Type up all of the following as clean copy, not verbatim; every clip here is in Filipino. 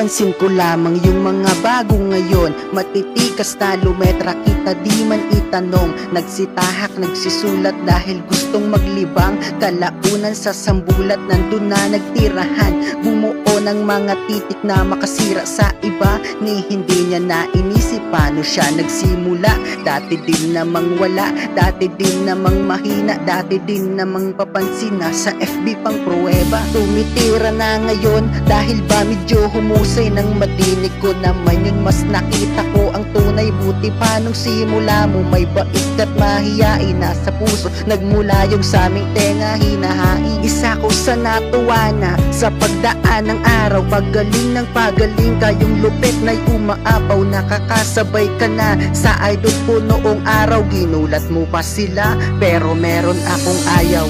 Napapansin ko lamang yung mga bago ngayon, matitikas na lumetra kita di man itanong. Nagsitahak, nagsisulat dahil gustong maglibang. Kalaunan sa sambulat nandun na nagtirahan. Bumuo ng mga titik na makasira sa iba. Ni hindi niya nainisip paano siya nagsimula. Dati din namang wala, dati din namang mahina, dati din namang papansin na sa FB pang pruweba. Tumitira na ngayon dahil ba medyo humusay nang madinig ko naman yun. Mas nakita ko ang tunay, buti pa nung simula mo. May bait at mahiyain nasa puso, nagmula yung sa aming tenga hinahain. Isa ko sa natuwa na sa pagdaan ng araw, pagaling ng pagaling kayong lupit na'y umaapaw. Nakakasabay ka na sa idol ko noong araw, ginulat mo pa sila pero meron akong ayaw.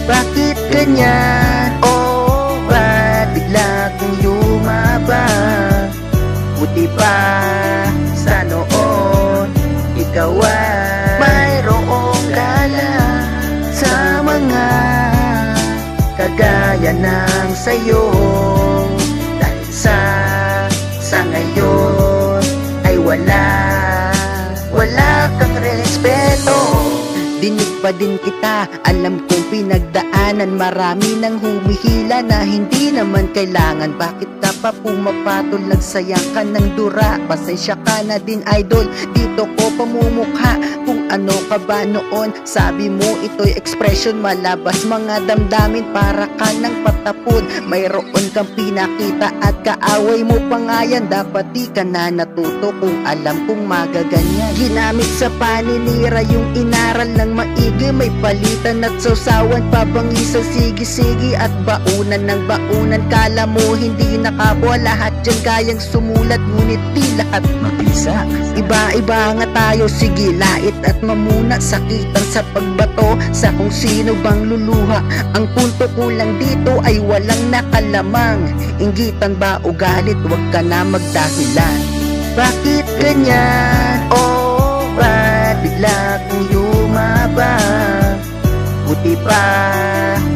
Bakit ganyan? Oh, ba't bigla kong yumabang? Buti pa sa noon ikaw ay mayroong galang sa mga kagaya ng sa'yo. Dahil sa ngayon ay wala kang respeto. Dinig pa din kita, alam kong pinagdaanan. Marami nang humihila na hindi naman kailangan. Bakit ka pa pumapatol, nagsayang ka ng dura? Pasensya ka na din idol, dito ko pamumukha kung ano ka ba noon. Sabi mo ito'y expression, malabas mga damdamin, para ka ng patapon. Mayroon kang pinakita at kaaway mo pa nga yan. Dapat di ka na natuto kung alam kong magaganyan. Ginamit sa paninira yung inaral ng maigi, may palitan at sausawan, pabangisan, sige-sige at baunan ng baunan. Kala mo hindi nakabwa, lahat dyan kayang sumulat, ngunit di lahat mapisa. Iba-iba nga tayo, sige lait at mamuna, sakitan sa pagbato sa kung sino bang luluha. Ang punto ko lang dito ay walang nakalamang, inggitan ba o galit, wag ka na magdahilan. Bakit ganyan? Oh, ba't bigla kong yumabang? Buti pa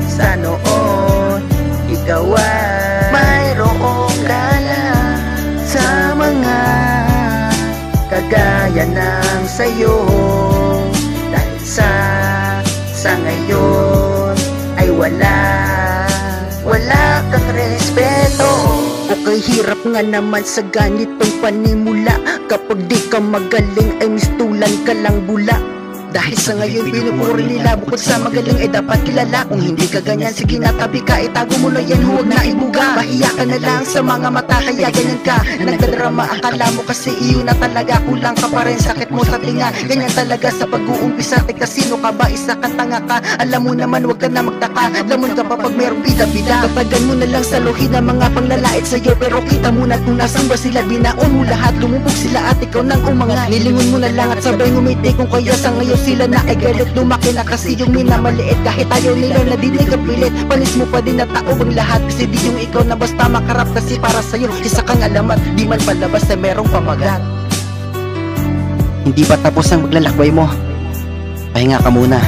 sa noon ikaw ay mayroong galang sa mga kagaya ng sa'yo. Dahil sa ngayon ay wala kang respeto. Okay, hirap nga naman sa ganitong panimula. Kapag di ka magaling ay mistulan ka lang bula. Dahil sa ngayon pinupuri nila, bukod sa magaling ay dapat kilala. Kung hindi ka ganyan, sige natabi ka, itago mo na yan, huwag na ibuga. Pahiya ka na lang sa mga mata, kaya ganyan ka nagdadrama. Akala mo kasi iyo na talaga, kulang ka pa rin, sakit mo sa tinga. Ganyan talaga sa pag-uumpisa, teka sino ka ba? Isa kang tanga ka, alam mo naman wag ka na magtaka. Lamon ka pa pag merong bida-bida, katagan mo na lang sa luhi ng mga panglalait sa'yo. Pero kita mo na kung nasan ba sila, binaon mo lahat, lumubog sila at ikaw nang umangat. Nilingon mo na lang at sabay ngumiti, kung kaya sa ngayon sila na ay galit. Lumaki na kasi yung minamaliit, kahit ayaw nila na dinig ang pilit. Panis mo pa din na tao ang lahat, kasi di yung ikaw na basta makarap. Kasi para sa'yo isa kang alamat, di man palabas na merong pamagat. Hindi pa tapos ang maglalakbay mo, pahinga ka muna.